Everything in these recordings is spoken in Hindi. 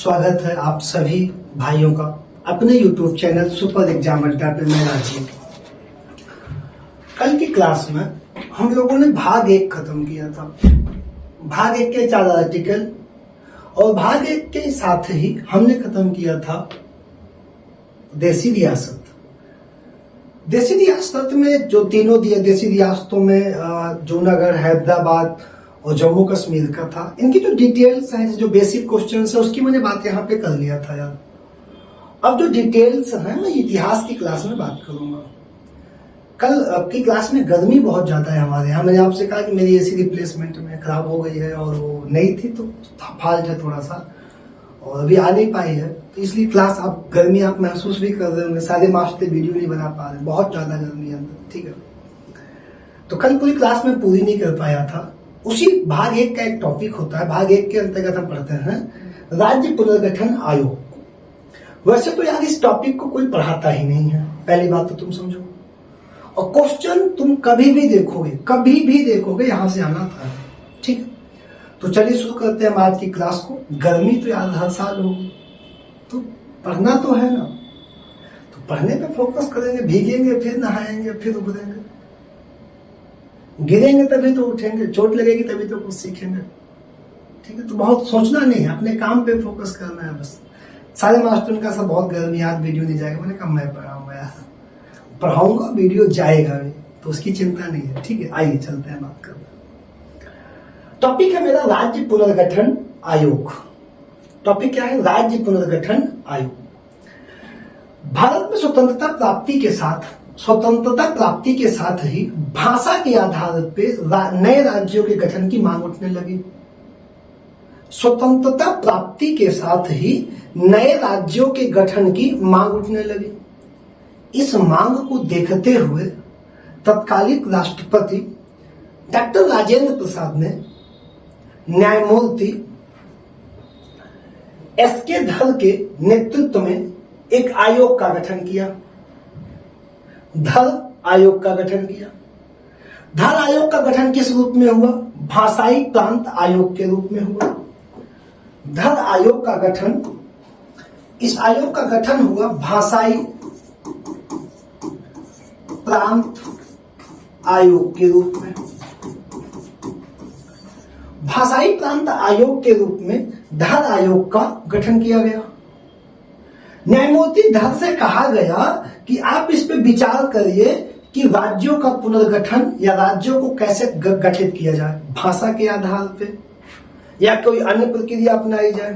स्वागत है आप सभी भाइयों का अपने YouTube चैनल सुपर एग्जाम अड्डा पे। मैं राजीव। कल की क्लास में हम लोगों ने भाग 1 खत्म किया था। भाग 1 के 4 आर्टिकल और भाग 1 के साथ ही हमने खत्म किया था देसी रियासत। देसी रियासत में जो तीनों देसी रियासतों में जूनागढ़, हैदराबाद और जम्मू कश्मीर का था, इनकी जो डिटेल्स हैं, जो बेसिक क्वेश्चंस है, उसकी मैंने बात यहाँ पे कर लिया था यार। अब जो डिटेल्स हैं मैं इतिहास की क्लास में बात करूंगा। कल की क्लास में गर्मी बहुत ज्यादा है हमारे यहाँ। मैंने आपसे कहा कि मेरी एसी रिप्लेसमेंट में खराब हो गई है और वो नई थी तो फाल्ट है थोड़ा सा, और अभी आ नहीं पाई है, तो इसलिए क्लास आप गर्मी आप महसूस भी कर रहे होंगे। सारे मास्टर वीडियो नहीं बना पा रहे, बहुत ज्यादा गर्मी है अंदर, ठीक है। तो कल पूरी क्लास में पूरी नहीं कर पाया था। उसी भाग 1 का एक टॉपिक होता है, भाग 1 के अंतर्गत हम पढ़ते हैं राज्य पुनर्गठन आयोग। वैसे तो यार इस टॉपिक को कोई पढ़ाता ही नहीं है, पहली बात तो तुम समझो। और क्वेश्चन तुम कभी भी देखोगे यहां से आना था, ठीक है। तो चलिए शुरू करते हैं हम आज की क्लास को। गर्मी तो यार हर साल होगी, तो पढ़ना तो है ना, तो पढ़ने पे फोकस करेंगे। भीगेंगे, फिर नहाएंगे, फिर उबरेंगे, गिरेंगे तभी तो उठेंगे, चोट लगेगी तभी तो कुछ सीखेंगे, ठीक है। तो बहुत सोचना नहीं है, अपने काम पे फोकस करना है बस। सारे मास्टर का सब बहुत गर्मी, आज वीडियो नहीं जाएगा। मैंने कहा मैं पढ़ाऊंगा यार, पढ़ाऊंगा, वीडियो जाएगा भी, तो उसकी चिंता नहीं है, ठीक है। आइए चलते हैं बात करते हैं। टॉपिक है मेरा राज्य पुनर्गठन आयोग। टॉपिक क्या है? राज्य पुनर्गठन आयोग। भारत में स्वतंत्रता प्राप्ति के साथ ही भाषा के आधार पर नए राज्यों के गठन की मांग उठने लगी। स्वतंत्रता प्राप्ति के साथ ही नए राज्यों के गठन की मांग उठने लगी। इस मांग को देखते हुए तत्कालीन राष्ट्रपति डॉक्टर राजेंद्र प्रसाद ने न्यायमूर्ति एस.के. धर के नेतृत्व में एक आयोग का गठन किया। धर आयोग का गठन किया। धर आयोग का गठन किस रूप में हुआ? भाषाई प्रांत आयोग के रूप में हुआ। धर आयोग का गठन, इस आयोग का गठन हुआ भाषाई प्रांत आयोग के रूप में। भाषाई प्रांत आयोग के रूप में धर आयोग का गठन किया गया। न्यायमूर्ति धर से कहा गया कि आप इस पे विचार करिए कि राज्यों का पुनर्गठन या राज्यों को कैसे गठित किया जाए, भाषा के आधार पे या कोई अन्य प्रक्रिया अपनाई जाए।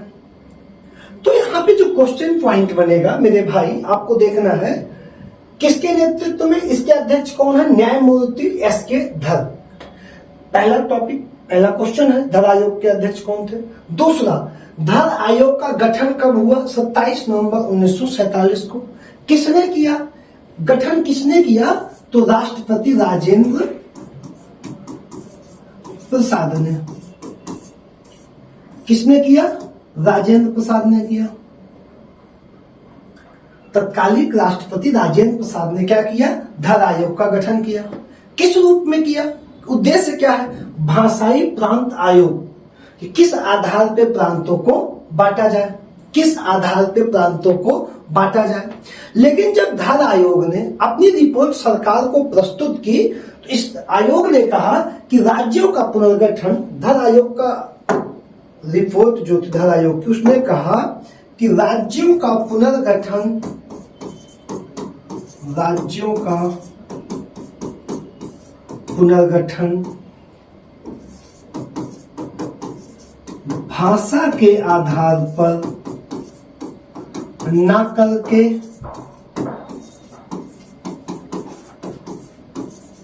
तो यहाँ पे जो क्वेश्चन पॉइंट बनेगा मेरे भाई, आपको देखना है किसके नेतृत्व में, इसके अध्यक्ष कौन है? न्यायमूर्ति एस.के. धर। पहला टॉपिक, पहला क्वेश्चन है धर आयोग के अध्यक्ष कौन थे। दूसरा, धर आयोग का गठन कब हुआ? 27 नवंबर 1947 को। किसने किया गठन? किसने किया? तो राष्ट्रपति राजेंद्र प्रसाद ने। किसने किया? राजेंद्र प्रसाद ने किया। तत्कालीन राष्ट्रपति राजेंद्र प्रसाद ने क्या किया? धर आयोग का गठन किया। किस रूप में किया? उद्देश्य क्या है? भाषाई प्रांत आयोग, कि किस आधार पे प्रांतों को बांटा जाए, किस आधार पे प्रांतों को बांटा जाए। लेकिन जब धर आयोग ने अपनी रिपोर्ट सरकार को प्रस्तुत की, तो इस आयोग ने कहा कि राज्यों का पुनर्गठन, धर आयोग का रिपोर्ट जो थी धर आयोग की, उसने कहा कि राज्यों का पुनर्गठन भाषा के आधार पर न करके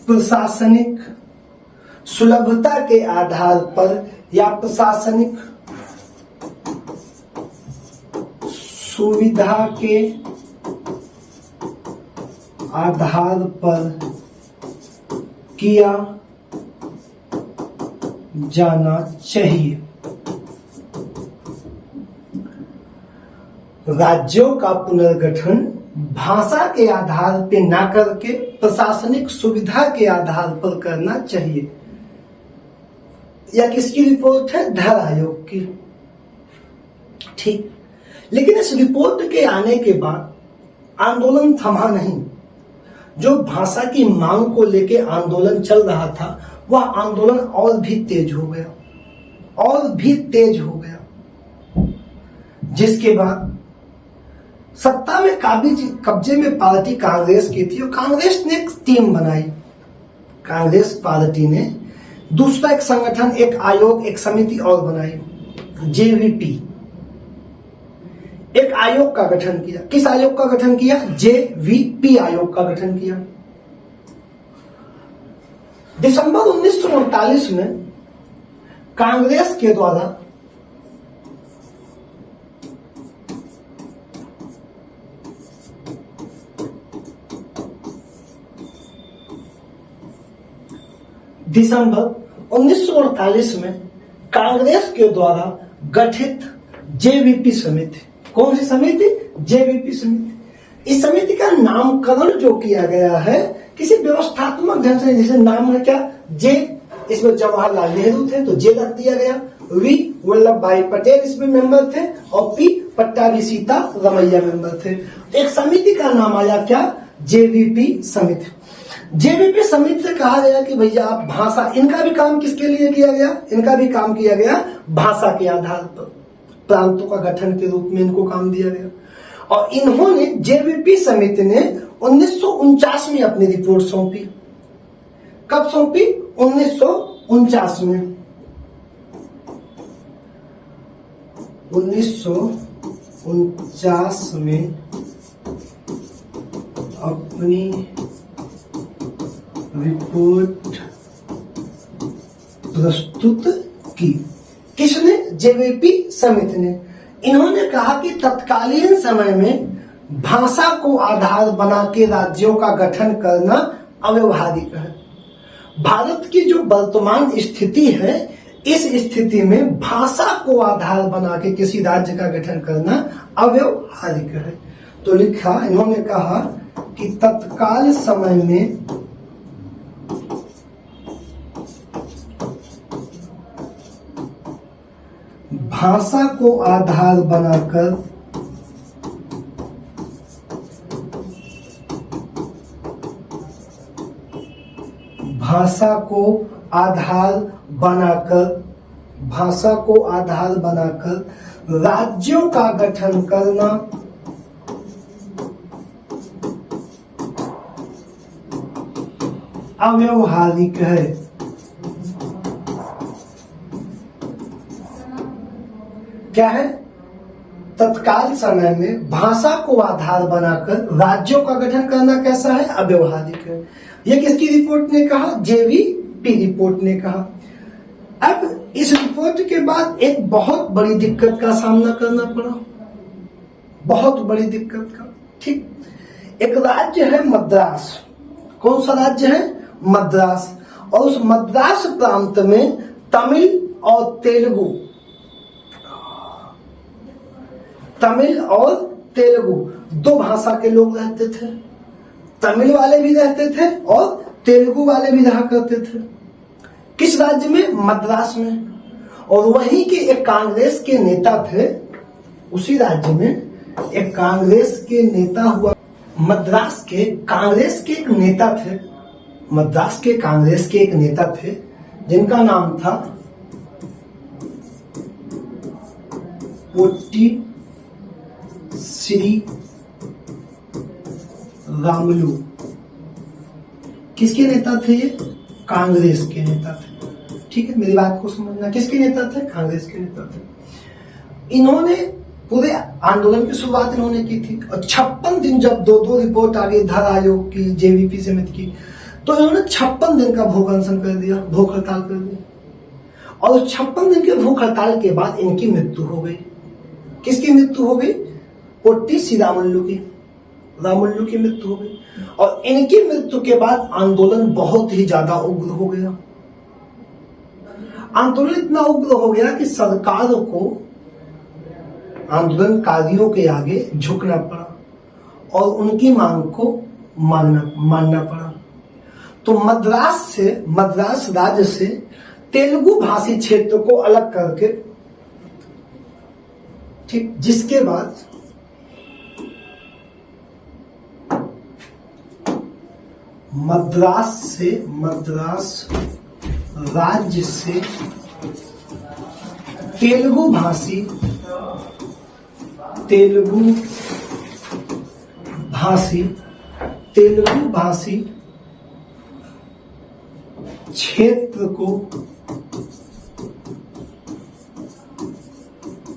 प्रशासनिक सुलभता के आधार पर या प्रशासनिक सुविधा के आधार पर किया जाना चाहिए। राज्यों का पुनर्गठन भाषा के आधार पर न करके प्रशासनिक सुविधा के आधार पर करना चाहिए। यह किसकी रिपोर्ट है? धर आयोग की। ठीक, लेकिन इस रिपोर्ट के आने के बाद आंदोलन थमा नहीं। जो भाषा की मांग को लेके आंदोलन चल रहा था वह आंदोलन और भी तेज हो गया, और भी तेज हो गया, जिसके बाद सत्ता में कब्जे में पार्टी कांग्रेस की थी और कांग्रेस ने एक टीम बनाई। कांग्रेस पार्टी ने दूसरा एक संगठन, एक आयोग, एक समिति और बनाई, जेवीपी। एक आयोग का गठन किया। किस आयोग का गठन किया? जेवीपी आयोग का गठन किया। दिसंबर 1939 में कांग्रेस के द्वारा कांग्रेस के द्वारा गठित जेवीपी समिति, कौन सी समिति? जेवीपी समिति। इस समिति का नामकरण जो किया गया है किसी व्यवस्थात्मक ढंग से, जैसे नाम है क्या? जे, इसमें जवाहरलाल नेहरू थे तो जे रख दिया गया, वी वल्लभ भाई पटेल इसमें मेंबर थे और पी पट्टाभी सीता रमैया मेंबर थे। एक समिति का नाम आया क्या? जेवीपी समिति। जेवीपी समिति से कहा गया कि भैया आप भाषा, इनका भी काम किसके लिए किया गया? इनका भी काम किया गया भाषा के आधार पर, प्रांतों का गठन के रूप में इनको काम दिया गया। और इन्होंने, जेवीपी समिति ने 1949 में अपनी रिपोर्ट सौंपी। कब सौंपी? 1949 में। 1949 में अपनी रिपोर्ट प्रस्तुत की। किसने? जेवीपी समिति ने। इन्होंने कहा कि तत्कालीन समय में भाषा को आधार बना के राज्यों का गठन करना अव्यवहारिक है। भारत की जो वर्तमान स्थिति है, इस स्थिति में भाषा को आधार बना के किसी राज्य का गठन करना अव्यवहारिक है। तो लिखा, इन्होंने कहा कि तत्काल समय में भाषा को आधार बनाकर राज्यों का गठन करना अव्यवहारिक है। क्या है? तत्काल समय में भाषा को आधार बनाकर राज्यों का गठन करना कैसा है? अव्यवहारिक है। ये किसकी रिपोर्ट ने कहा? जेवीपी रिपोर्ट ने कहा। अब इस रिपोर्ट के बाद एक बहुत बड़ी दिक्कत का सामना करना पड़ा, बहुत बड़ी दिक्कत का। ठीक, एक राज्य है मद्रास। कौन सा राज्य है? मद्रास। और उस मद्रास प्रांत में तमिल और तेलुगु दो भाषा के लोग रहते थे। तमिल वाले भी रहते थे और तेलुगु वाले भी रहा करते थे। किस राज्य में? मद्रास में। और वहीं के एक कांग्रेस के नेता थे, उसी राज्य में एक कांग्रेस के नेता हुआ। मद्रास के कांग्रेस के एक नेता थे, मद्रास के कांग्रेस के एक नेता थे जिनका नाम था पोट्टी श्री रामुलु। किसके नेता थे ये? कांग्रेस के नेता थे। ठीक है, मेरी बात को समझना। किसके नेता थे? कांग्रेस के नेता थे। इन्होंने पूरे आंदोलन की शुरुआत इन्होंने की थी और 56 दिन, जब दो रिपोर्ट आ गई धर आयोग की, जेवीपी समिति की, तो इन्होंने 56 दिन का भूख अनशन कर दिया, भूख हड़ताल कर दिया। और 56 दिन के भूख हड़ताल के बाद इनकी मृत्यु हो गई। किसकी मृत्यु हो गई? पोट्टी श्री रामुलु की मृत्यु हो गई। और इनकी मृत्यु के बाद आंदोलन बहुत ही ज्यादा उग्र हो गया। आंदोलन इतना उग्र हो गया कि सरकार को आंदोलनकारियों के आगे झुकना पड़ा और उनकी मांग को मानना पड़ा। तो मद्रास राज्य से तेलुगु भाषी क्षेत्र को अलग करके, ठीक, जिसके बाद मद्रास राज्य से तेलुगु भाषी क्षेत्र को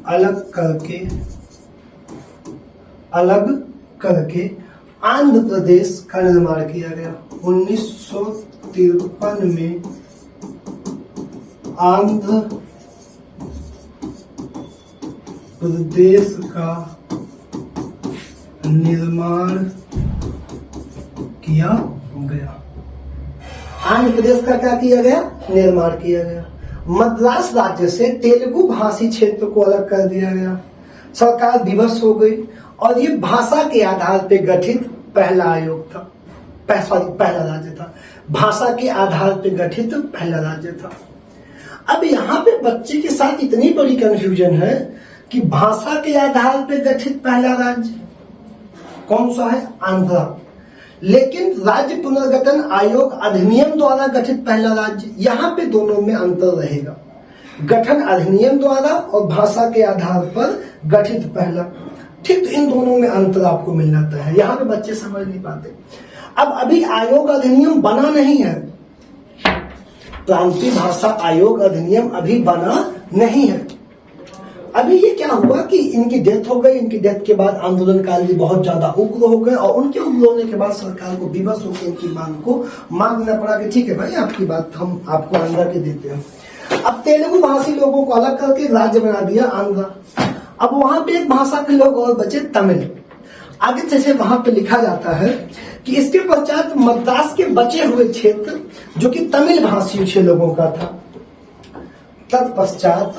अलग करके आंध्र प्रदेश का निर्माण किया गया। 1953 में आंध्र प्रदेश का निर्माण किया गया। आंध्र प्रदेश का क्या किया गया? निर्माण किया गया। मद्रास राज्य से तेलुगु भाषी क्षेत्र को अलग कर दिया गया। सरकार विवश हो गई और ये भाषा के आधार पर गठित पहला आयोग था, पहला राज्य था। भाषा के आधार पर गठित पहला राज्य था। अब यहाँ पे बच्चे के साथ इतनी बड़ी कंफ्यूजन है कि भाषा के आधार पर गठित पहला राज्य कौन सा है? आंध्र। लेकिन राज्य पुनर्गठन आयोग अधिनियम द्वारा गठित पहला राज्य, यहाँ पे दोनों में अंतर रहेगा। गठन अधिनियम द्वारा और भाषा के आधार पर गठित पहला। ठीक, तो इन दोनों में अंतर आपको मिल जाता है। यहाँ पे बच्चे समझ नहीं पाते। अब अभी आयोग अधिनियम बना नहीं है, प्रांतीय भाषा आयोग अधिनियम अभी बना नहीं है। अभी ये क्या हुआ कि इनकी डेथ हो गई। इनकी डेथ के बाद आंदोलनकारी बहुत ज्यादा उग्र हो गए और उनके उग्र होने के बाद सरकार को विवश होकर इनकी मांग को मांगना पड़ा कि ठीक है भाई, आपकी बात हम आपको आंध्र के देते हैं। अब तेलुगु भाषी लोगों को अलग करके राज्य बना दिया आंध्र। अब वहां पे एक भाषा के लोग और बचे, तमिल। आगे जैसे वहां पे लिखा जाता है कि इसके पश्चात मद्रास के बचे हुए क्षेत्र जो कि तमिल भाषी लोगों का था, तत्पश्चात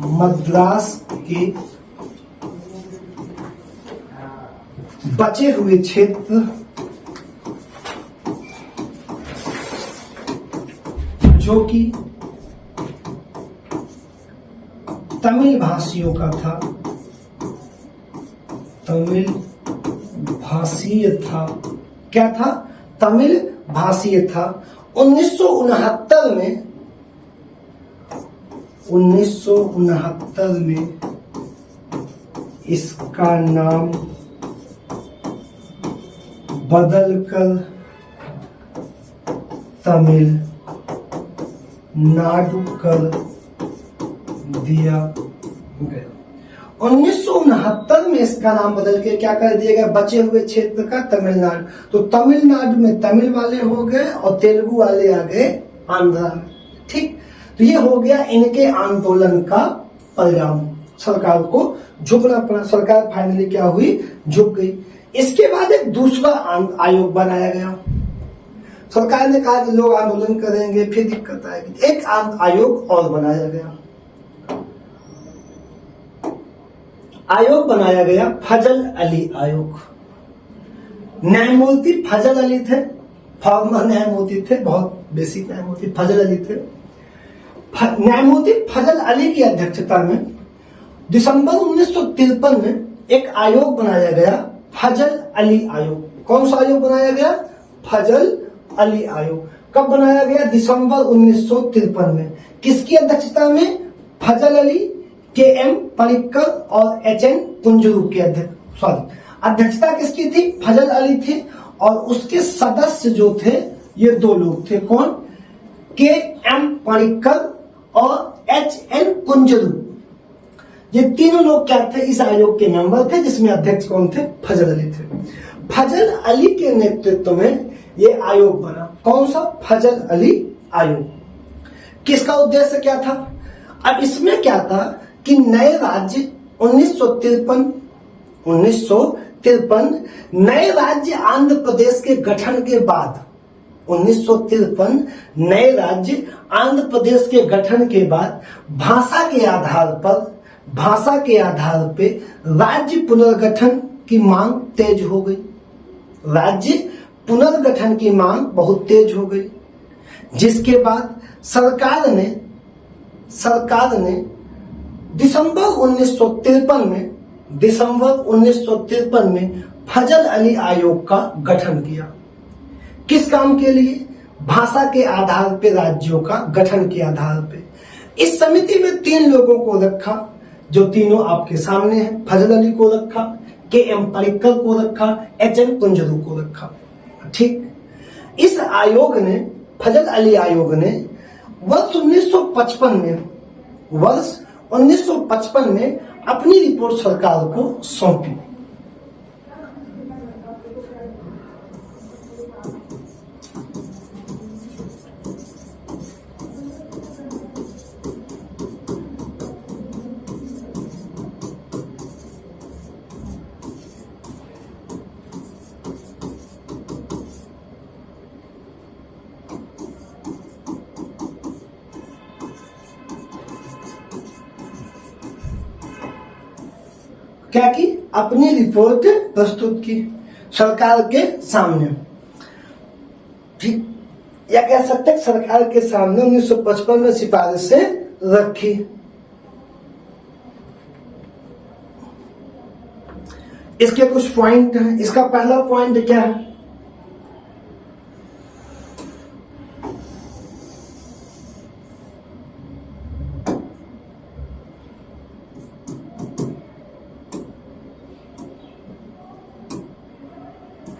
मद्रास के बचे हुए क्षेत्र जो कि तमिल भाषियों का था, तमिल भाषीय था। क्या था? तमिल भाषीय था। 1969 में इसका नाम बदलकर तमिल नाडु कर दिया गया। 1969 में इसका नाम बदल के क्या कर दिया गया? बचे हुए क्षेत्र का तमिलनाडु। तो तमिलनाडु में तमिल वाले हो गए और तेलुगु वाले आ गए आंध्र में। ठीक, तो ये हो गया इनके आंदोलन का परिणाम। सरकार को झुकना पड़ा। सरकार फाइनली क्या हुई? झुक गई। इसके बाद एक दूसरा आयोग बनाया गया। सरकार ने कहा कि लोग आंदोलन करेंगे, फिर दिक्कत आएगी। एक आयोग और बनाया गया। आयोग बनाया गया फजल अली आयोग। न्यायमूर्ति फजल अली थे, फॉर्मर न्यायमूर्ति थे, बहुत बेसिक न्यायमूर्ति फजल अली थे। न्यायमूर्ति फजल अली की अध्यक्षता में दिसंबर 1953 में एक आयोग बनाया गया, फजल अली आयोग। कौन सा आयोग बनाया गया? फजल अली आयोग। कब बनाया गया? दिसंबर 1953 में। किसकी अध्यक्षता में? फजल अली, के.एम. पनिक्कर और एच.एन. कुंजरू की अध्यक्षता किसकी थी? फजल अली थी। और उसके सदस्य जो थे ये दो लोग थे। कौन? के.एम. पनिक्कर और एच.एन. कुंजरू। ये तीनों लोग क्या थे? इस आयोग के मेंबर थे, जिसमें अध्यक्ष कौन थे? फजल अली थे। फजल अली के नेतृत्व में ये आयोग बना। कौन सा? फजल अली आयोग। किसका उद्देश्य क्या था? अब इसमें क्या था कि नए राज्य 1953 नए राज्य आंध्र प्रदेश के गठन के बाद 1953 नए राज्य आंध्र प्रदेश के गठन के बाद भाषा के आधार पे राज्य पुनर्गठन की मांग तेज हो गई। राज्य पुनर्गठन की मांग बहुत तेज हो गई, जिसके बाद सरकार ने सरकार ने दिसंबर 1953 में फजल अली आयोग का गठन किया। किस काम के लिए? भाषा के आधार पे राज्यों का गठन के आधार पे। इस समिति में 3 लोगों को रखा, जो तीनों आपके सामने हैं। फजल अली को रखा, के.एम. पनिक्कर को रखा, एच.एन. कुंजरू को रखा। ठीक, इस आयोग ने, फजल अली आयोग ने वर्ष 1955 में अपनी रिपोर्ट सरकार को सौंपी। क्या की? अपनी रिपोर्ट प्रस्तुत की सरकार के सामने। ठीक, या कह सकते हैं सरकार के सामने 1955 में सिफारिशें रखी। इसके कुछ पॉइंट हैं। इसका पहला पॉइंट क्या है?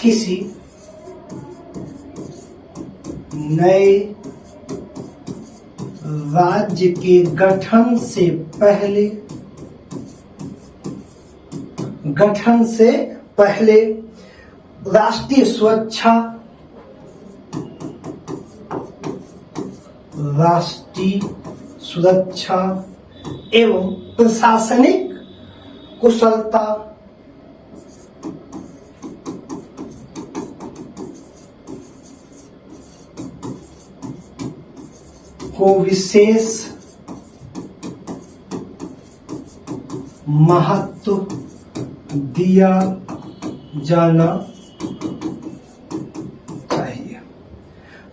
किसी नए राज्य के गठन से पहले राष्ट्रीय सुरक्षा एवं प्रशासनिक कुशलता को विशेष महत्व दिया जाना चाहिए।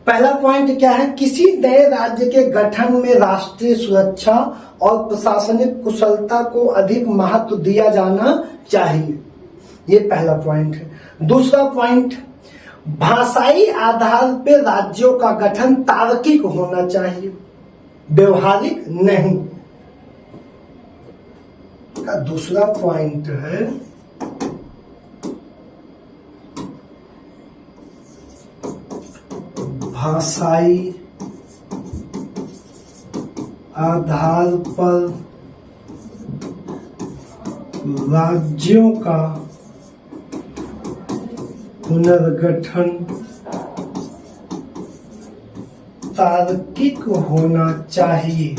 पहला पॉइंट क्या है? किसी नए राज्य के गठन में राष्ट्रीय सुरक्षा और प्रशासनिक कुशलता को अधिक महत्व दिया जाना चाहिए। ये पहला पॉइंट है। दूसरा पॉइंट, भाषाई आधार पर राज्यों का गठन तार्किक होना चाहिए, व्यवहारिक नहीं। का दूसरा पॉइंट है भाषाई आधार पर राज्यों का पुनर्गठन तार्किक होना चाहिए,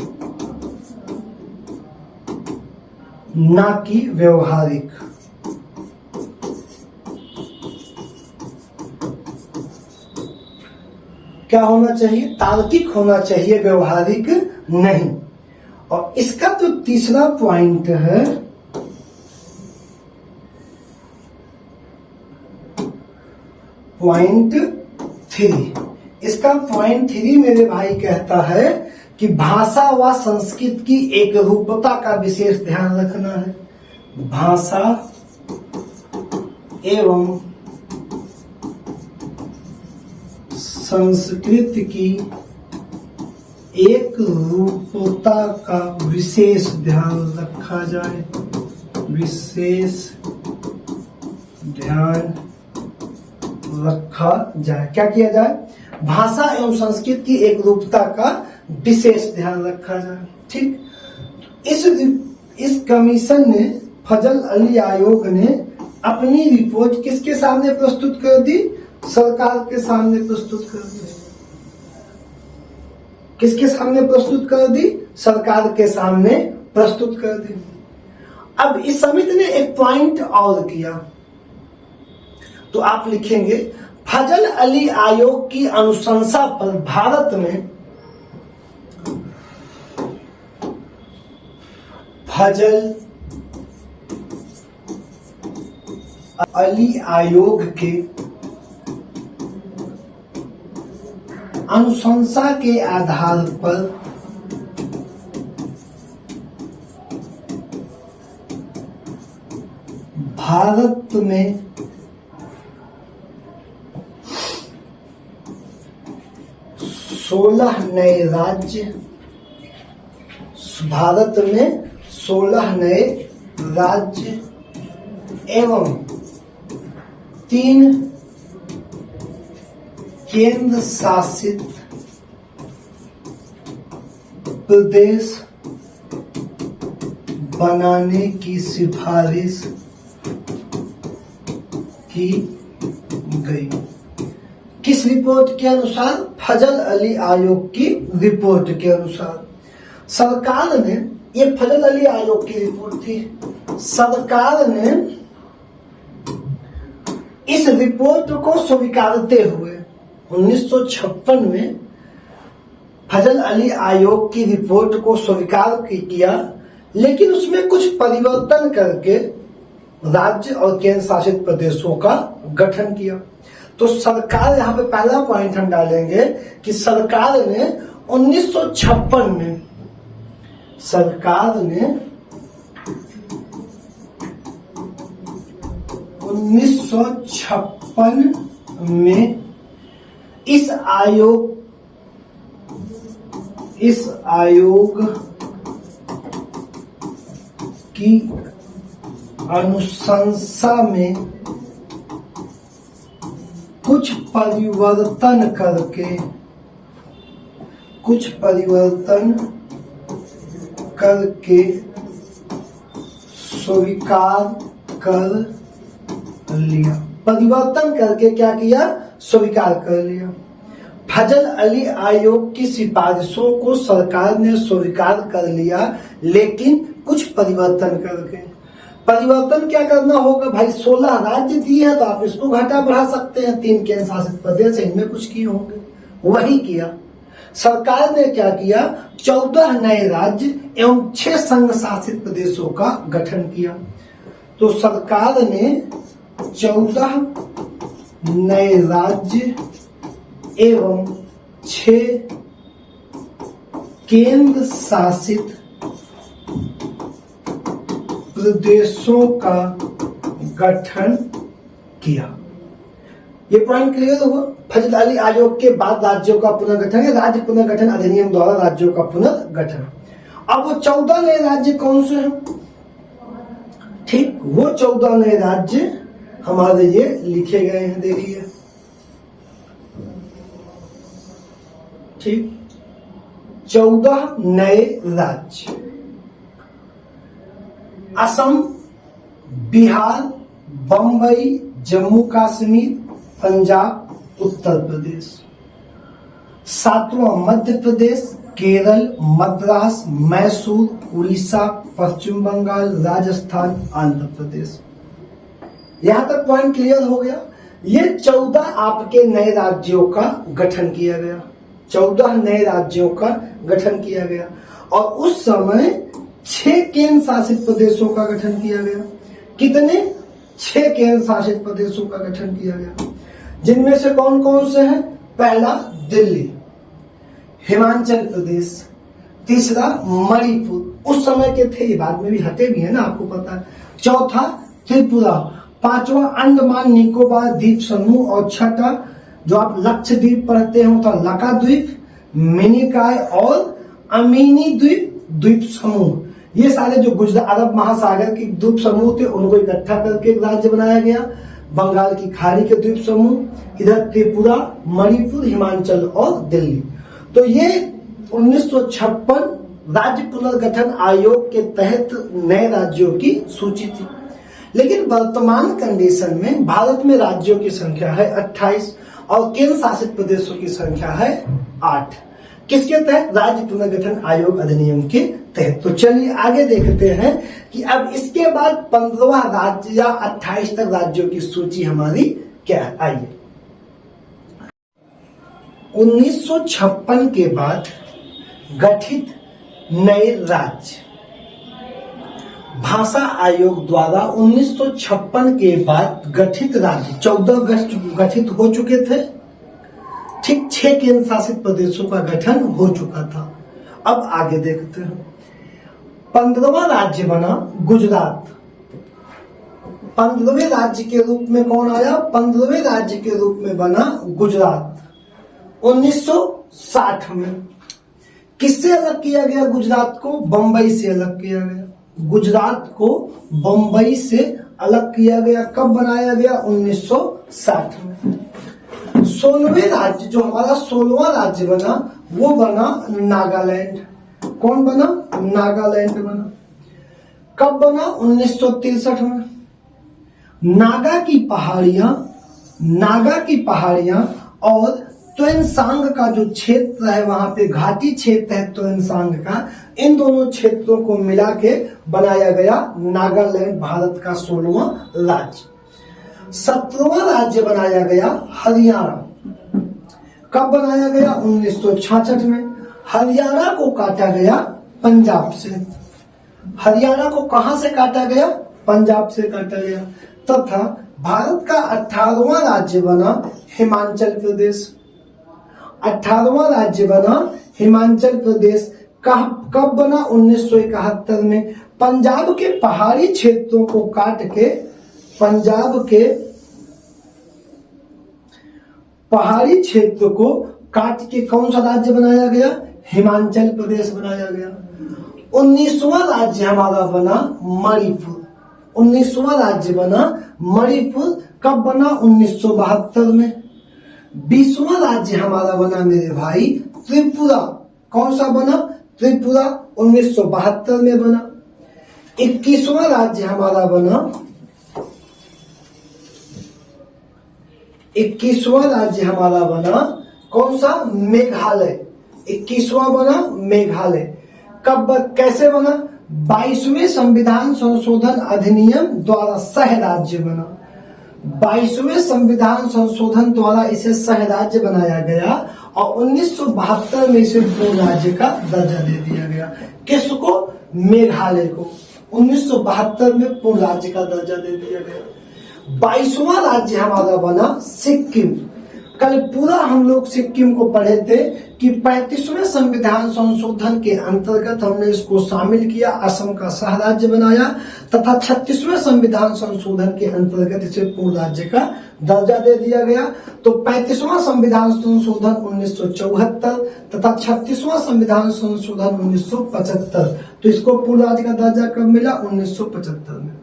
ना कि व्यवहारिक। क्या होना चाहिए? तार्किक होना चाहिए, व्यवहारिक नहीं। और इसका जो तीसरा पॉइंट है, पॉइंट 3, इसका पॉइंट 3 मेरे भाई कहता है कि भाषा व संस्कृत की एकरूपता का विशेष ध्यान रखना है। भाषा एवं संस्कृत की एकरूपता का विशेष ध्यान रखा जाए, विशेष ध्यान रखा जाए। क्या किया जाए? भाषा एवं संस्कृत की एकरूपता का विशेष ध्यान रखा जाए। ठीक, इस कमीशन ने, फजल अली आयोग ने अपनी रिपोर्ट किसके सामने प्रस्तुत कर दी? सरकार के सामने प्रस्तुत कर दी। किसके सामने प्रस्तुत कर दी? सरकार के सामने प्रस्तुत कर दी। अब इस समिति ने एक पॉइंट और किया, तो आप लिखेंगे फजल अली आयोग की अनुशंसा पर भारत में फजल अली आयोग के अनुशंसा के आधार पर भारत में सोलह नए राज्य, भारत में 16 नए राज्य एवं 3 केंद्र शासित प्रदेश बनाने की सिफारिश की गई। किस रिपोर्ट के अनुसार? फजल अली आयोग की रिपोर्ट के अनुसार। सरकार ने, ये फजल अली आयोग की रिपोर्ट थी, सरकार ने इस रिपोर्ट को स्वीकारते हुए 1956 में फजल अली आयोग की रिपोर्ट को स्वीकार किया, लेकिन उसमें कुछ परिवर्तन करके राज्य और केंद्र शासित प्रदेशों का गठन किया। तो सरकार, यहां पे पहला पॉइंट हम डालेंगे कि सरकार ने 1956 में, सरकार ने 1956 में इस आयोग की अनुशंसा में कुछ परिवर्तन करके स्वीकार कर लिया। परिवर्तन करके क्या किया? स्वीकार कर लिया। फजल अली आयोग की सिफारिशों को सरकार ने स्वीकार कर लिया, लेकिन कुछ परिवर्तन करके। परिवर्तन क्या करना होगा भाई? 16 राज्य दिए हैं तो आप इसको घटा बढ़ा सकते हैं, 3 केंद्र शासित प्रदेश इनमें कुछ किए होंगे, वही किया। सरकार ने क्या किया? 14 नए राज्य एवं 6 संघ शासित प्रदेशों का गठन किया। तो सरकार ने 14 नए राज्य एवं 6 केंद्र शासित प्रदेशों का गठन किया। ये पॉइंट क्लियर हुआ? फजल अली आयोग के बाद राज्यों का पुनर्गठन है, राज्य पुनर्गठन अधिनियम द्वारा राज्यों का पुनर्गठन। अब वो 14 नए राज्य कौन से हैं? ठीक, वो 14 नए राज्य हमारे ये लिखे गए हैं, देखिए। ठीक, 14 नए राज्य: असम, बिहार, बंबई, जम्मू कश्मीर, पंजाब, उत्तर प्रदेश। 7वां मध्य प्रदेश, केरल, मद्रास, मैसूर, उड़ीसा, पश्चिम बंगाल, राजस्थान, आंध्र प्रदेश। यहां तक पॉइंट क्लियर हो गया। ये 14 आपके नए राज्यों का गठन किया गया, 14 नए राज्यों का गठन किया गया। और उस समय 6 केंद्र शासित प्रदेशों का गठन किया गया। कितने? 6 केंद्र शासित प्रदेशों का गठन किया गया, जिनमें से कौन कौन से हैं? पहला दिल्ली, हिमाचल प्रदेश, तीसरा मणिपुर, उस समय के थे, ये बाद में भी हटे भी है ना, आपको पता है। चौथा त्रिपुरा, 5वां अंडमान निकोबार द्वीप समूह, और छठा जो आप लक्षद्वीप पढ़ते हो तो लक्षद्वीप, मिनिकॉय और अमीनी द्वीप समूह। ये सारे जो गुजरात अरब महासागर के द्वीप समूह थे उनको इकट्ठा करके एक राज्य बनाया गया। बंगाल की खाड़ी के द्वीप समूह, इधर त्रिपुरा, मणिपुर, हिमाचल और दिल्ली। तो ये 1956 राज्य पुनर्गठन आयोग के तहत नए राज्यों की सूची थी। लेकिन वर्तमान कंडीशन में भारत में राज्यों की संख्या है 28 और केंद्र शासित प्रदेशों की संख्या है 8। किसके तहत? राज्य पुनर्गठन आयोग अधिनियम के तहत। तो चलिए आगे देखते हैं कि अब इसके बाद 15वां राज्य या 28 तक राज्यों की सूची हमारी क्या है। आइए, 1956 के बाद गठित नए राज्य। भाषा आयोग द्वारा 1956 के बाद गठित राज्य 14 गठित हो चुके थे। ठीक 6 केंद्र शासित प्रदेशों का गठन हो चुका था। अब आगे देखते हैं। 15वां राज्य बना गुजरात। 15वें राज्य के रूप में कौन आया? 15वें राज्य के रूप में बना गुजरात 1960 में। किससे अलग किया गया गुजरात को? बंबई से अलग किया गया। गुजरात को बंबई से अलग किया गया। कब बनाया गया? 1960 में। 16वें राज्य, जो हमारा 16वां राज्य बना, वो बना नागालैंड। कौन बना? नागालैंड बना। कब बना? 1963 में। नागा की पहाड़ियां और त्वेनसांग का जो क्षेत्र है, वहां पे घाटी क्षेत्र है त्वेनसांग का, इन दोनों क्षेत्रों को मिला के बनाया गया नागालैंड, भारत का 16वां राज्य। 17वां राज्य बनाया गया हरियाणा। कब बनाया गया? 1966 में। हरियाणा को काटा गया पंजाब से। हरियाणा को कहां से काटा गया? पंजाब से काटा गया। तथा भारत का 18वां राज्य बना हिमाचल प्रदेश। 18वां राज्य बना हिमाचल प्रदेश। कब बना? 1971 में। पंजाब के पहाड़ी क्षेत्रों को काट के, पंजाब के पहाड़ी क्षेत्र को काट के कौन सा राज्य बनाया गया? हिमाचल प्रदेश बनाया गया। 19वां राज्य हमारा बना मणिपुर। 19वां राज्य बना मणिपुर। कब बना? 1972 में। 20वां राज्य हमारा बना मेरे भाई त्रिपुरा। कौन सा बना? त्रिपुरा 1972 में बना। 21वां राज्य हमारा बना, 21वां राज्य हमारा बना कौन सा? मेघालय। 21वां बना मेघालय। कब, कैसे बना? 22वें संविधान संशोधन अधिनियम द्वारा सह राज्य बना। 22वें संविधान संशोधन द्वारा इसे सह राज्य बनाया गया और 1972 में इसे पूर्ण राज्य का दर्जा दे दिया गया। किसको? मेघालय को 1972 में पूर्ण राज्य का दर्जा दे दिया गया। 22वां राज्य हमारा बना सिक्किम। कल पूरा हम लोग सिक्किम को पढ़े थे कि 35वें संविधान संशोधन के अंतर्गत हमने इसको शामिल किया, असम का सह राज्य बनाया, तथा 36वें संविधान संशोधन के अंतर्गत इसे पूर्ण राज्य का दर्जा दे दिया गया। तो 35वां संविधान संशोधन 1974 तथा 36वां संविधान संशोधन 1975। तो इसको पूर्ण राज्य का दर्जा कब मिला? 1975 में।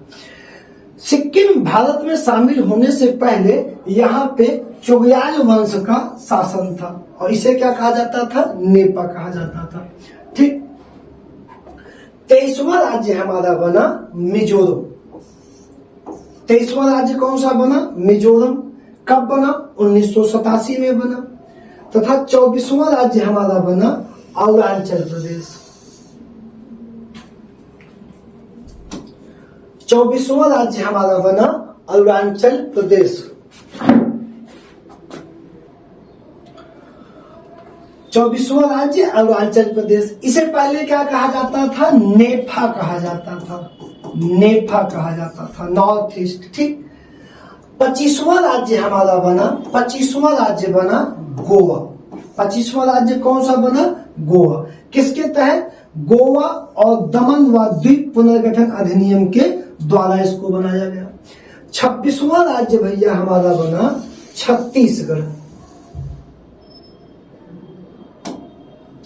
सिक्किम भारत में शामिल होने से पहले यहाँ पे चोग्याल वंश का शासन था और इसे क्या कहा जाता था? नेपा कहा जाता था। ठीक। 23वां राज्य हमारा बना मिजोरम। 23वां राज्य कौन सा बना? मिजोरम। कब बना? 1987 में बना। तथा 24वां राज्य हमारा बना अरुणाचल प्रदेश। 24वां राज्य हमारा बना अरुणाचल प्रदेश। 24वां राज्य अरुणाचल प्रदेश। इसे पहले क्या कहा जाता था? नेफा कहा जाता था। नेफा कहा जाता था, नॉर्थ ईस्ट। ठीक। 25वां राज्य हमारा बना, 25वां राज्य बना गोवा। 25वां राज्य कौन सा बना? गोवा। किसके तहत? गोवा और दमन व द्वीप पुनर्गठन अधिनियम के द्वारा इसको बनाया गया। 26वां राज्य भैया हमारा बना छत्तीसगढ़।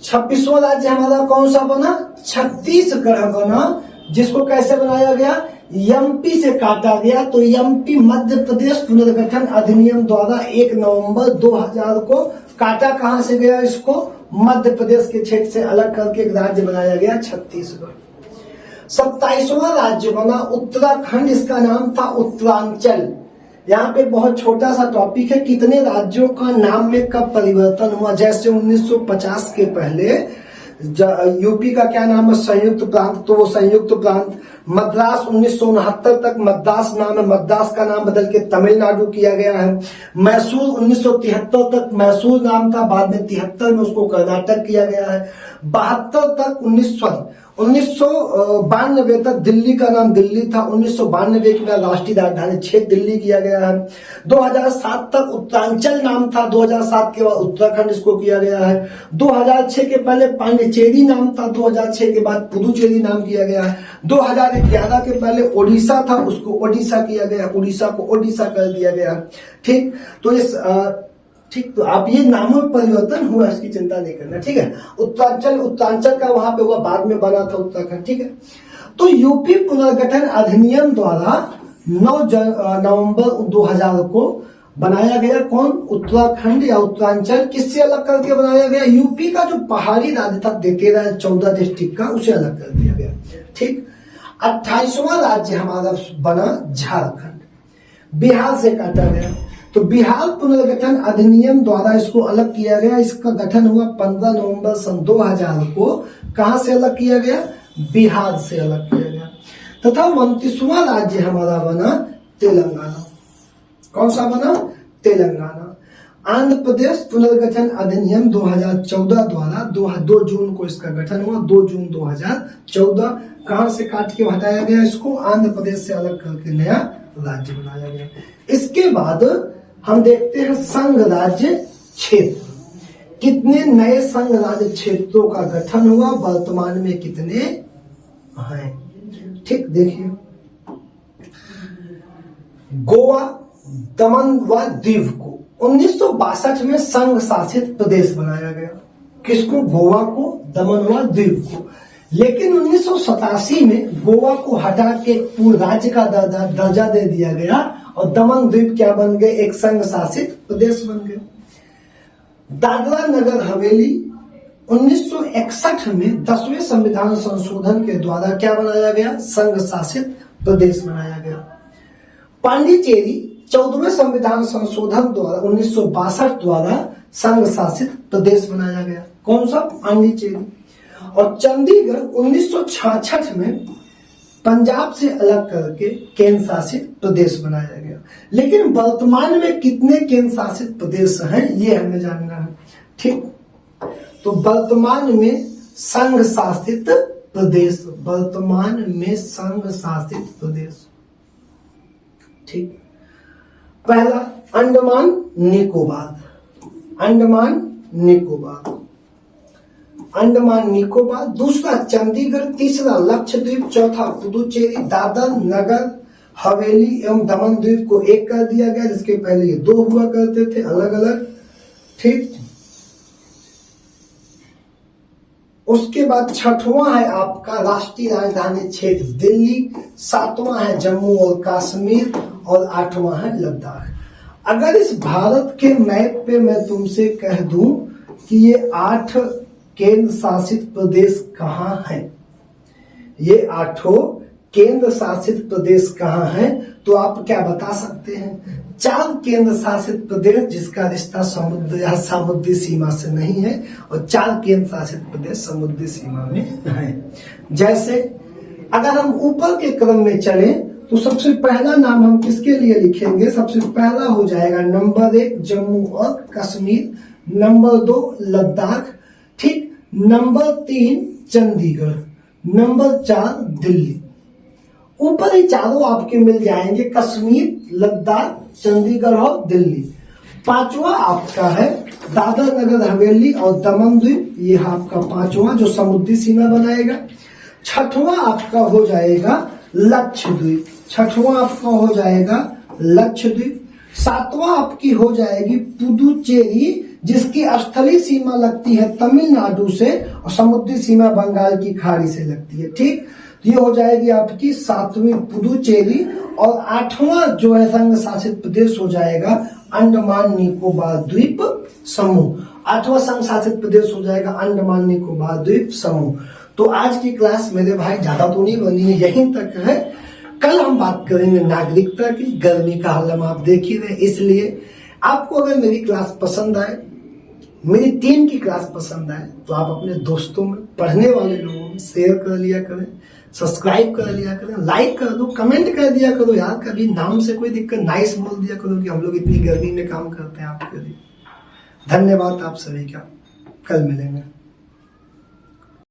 26वां राज्य हमारा कौन सा बना? छत्तीसगढ़ बना, जिसको कैसे बनाया गया? एमपी से काटा गया। तो एमपी मध्य प्रदेश पुनर्गठन अधिनियम द्वारा 1 नवंबर 2000 को काटा कहां से गया? इसको मध्य प्रदेश के क्षेत्र से अलग करके एक राज्य बनाया गया छत्तीसगढ़। 27वां राज्य बना उत्तराखंड। इसका नाम था उत्तरांचल। यहाँ पे बहुत छोटा सा टॉपिक है, कितने राज्यों का नाम में कब परिवर्तन हुआ। जैसे 1950 के पहले यूपी का क्या नाम है? संयुक्त प्रांत। तो वो संयुक्त प्रांत। मद्रास 1969 तक मद्रास नाम है, मद्रास का नाम बदल के तमिलनाडु किया गया है। मैसूर 1973 तक मैसूर नाम था, बाद में 73 में उसको कर्नाटक किया गया है। 72 तक 1992 तक दिल्ली का नाम दिल्ली था। 1992 के बाद राष्ट्रीय राजधानी क्षेत्र दिल्ली किया गया है। 2007 तक उत्तरांचल नाम था, 2007 के बाद उत्तराखंड इसको किया गया है। 2006 के पहले पांडिचेरी नाम था, 2006 के बाद पुदुचेरी नाम किया गया है। 2011 के पहले ओडिशा था, उसको ओडिशा किया गया, उड़ीसा को ओडिशा कर दिया गया। ठीक, तो इस ठीक, तो आप ये नामों में परिवर्तन हुआ, इसकी चिंता नहीं करना। ठीक है, उत्तरांचल का वहां पे हुआ, बाद में बना था उत्तराखंड। ठीक है, तो यूपी पुनर्गठन अधिनियम द्वारा 9 नवंबर 2000 को बनाया गया। कौन? उत्तराखंड या उत्तरांचल किससे अलग करके बनाया गया? यूपी का जो पहाड़ी राज्य था 14 डिस्ट्रिक्ट का, उसे अलग कर दिया गया। ठीक, 28वां राज्य हमारा बना झारखंड, बिहार से काटा गया। तो बिहार पुनर्गठन अधिनियम द्वारा इसको अलग किया गया। इसका गठन हुआ 15 नवंबर सन 2000 को। कहां से अलग किया गया? बिहार से अलग किया गया। तथा 29वां राज्य हमारा बना तेलंगाना। कौन सा बना? तेलंगाना। आंध्र प्रदेश पुनर्गठन अधिनियम 2014 द्वारा 2 जून को इसका गठन हुआ, 2 जून 2014। कहां से काट के हटाया गया इसको? आंध्र प्रदेश से अलग करके नया राज्य बनाया गया। इसके बाद हम देखते हैं संघ राज्य क्षेत्र। कितने नए संघ राज्य क्षेत्रों का गठन हुआ, वर्तमान में कितने हैं? ठीक, देखिए, गोवा, दमन व दीव को 1962 में संघ शासित प्रदेश बनाया गया। किसको? गोवा को, दमन व दीव को। लेकिन 1987 में गोवा को हटा के पूर्ण राज्य का दर्जा दे दिया गया और दमन द्वीप क्या बन गए? एक संघ शासित प्रदेश बन गए। दादरा नगर हवेली 1961 में 10वें संविधान संशोधन के द्वारा क्या बनाया गया? संघ शासित प्रदेश बनाया गया। पांडिचेरी 14वें संविधान संशोधन द्वारा 1962 द्वारा संघ शासित प्रदेश बनाया गया। कौन सा? पांडिचेरी। और चंडीगढ़ 1966 में पंजाब से अलग करके केंद्र शासित प्रदेश बनाया गया। लेकिन वर्तमान में कितने केंद्र शासित प्रदेश हैं, ये हमें जानना है। ठीक, तो वर्तमान में संघ शासित प्रदेश, वर्तमान में संघ शासित प्रदेश। ठीक, पहला अंडमान निकोबार, अंडमान निकोबार, अंडमान निकोबार। दूसरा चंडीगढ़, तीसरा लक्षद्वीप, चौथा पुदुचेरी, दादर नगर हवेली एवं दमन द्वीप को एक कर दिया गया, जिसके पहले ये 2 हुआ करते थे अलग अलग। ठीक, उसके बाद 6वां है आपका राष्ट्रीय राजधानी क्षेत्र दिल्ली, 7वां है जम्मू और कश्मीर और 8वां है लद्दाख। अगर इस भारत के मैप पे मैं तुमसे कह दूं कि ये 8 केंद्र शासित प्रदेश कहां हैं, ये 8 केंद्र शासित प्रदेश कहां हैं, तो आप क्या बता सकते हैं? 4 केंद्र शासित प्रदेश जिसका रिश्ता समुद्र या समुद्री सीमा से नहीं है, और 4 केंद्र शासित प्रदेश समुद्री सीमा में हैं। जैसे अगर हम ऊपर के क्रम में चलें तो सबसे पहला नाम हम किसके लिए लिखेंगे? सबसे पहला हो जाएगा नंबर 1 जम्मू और कश्मीर, नंबर 2 लद्दाख, ठीक, नंबर 3 चंडीगढ़, नंबर 4 दिल्ली। ऊपर ही चारों आपके मिल जाएंगे, कश्मीर, लद्दाख, चंडीगढ़ और दिल्ली। 5वां आपका है दादर नगर हवेली और दमन द्वीप, ये आपका 5वां जो समुद्री सीमा बनाएगा। 6वां आपका हो जाएगा लक्षद्वीप, 6वां आपका हो जाएगा लक्षद्वीप। 7वां आपकी हो जाएगी पुदुचेरी, जिसकी स्थलीय सीमा लगती है तमिलनाडु से और समुद्री सीमा बंगाल की खाड़ी से लगती है। ठीक, ये हो जाएगी आपकी 7वीं पुदुचेरी। और 8वां जो है संघ शासित प्रदेश हो जाएगा अंडमान निकोबार द्वीप समूह। 8वां संघ शासित प्रदेश हो जाएगा अंडमान निकोबार द्वीप समूह। तो आज की क्लास मेरे भाई ज्यादा तो नहीं बनी है, यहीं तक है। कल हम बात करेंगे नागरिकता की। गर्मी का हाल आप देख ही रहे, इसलिए आपको अगर मेरी क्लास पसंद आए, मेरी टीम की क्लास पसंद आए, तो आप अपने दोस्तों में, पढ़ने वाले लोगों में शेयर कर लिया करें, सब्सक्राइब कर लिया करें, लाइक कर दो, कमेंट कर दिया करो यार, कभी नाम से कोई दिक्कत, नाइस बोल दिया करो कि हम लोग इतनी गर्मी में काम करते हैं आपके लिए। धन्यवाद आप सभी का, कल मिलेंगे।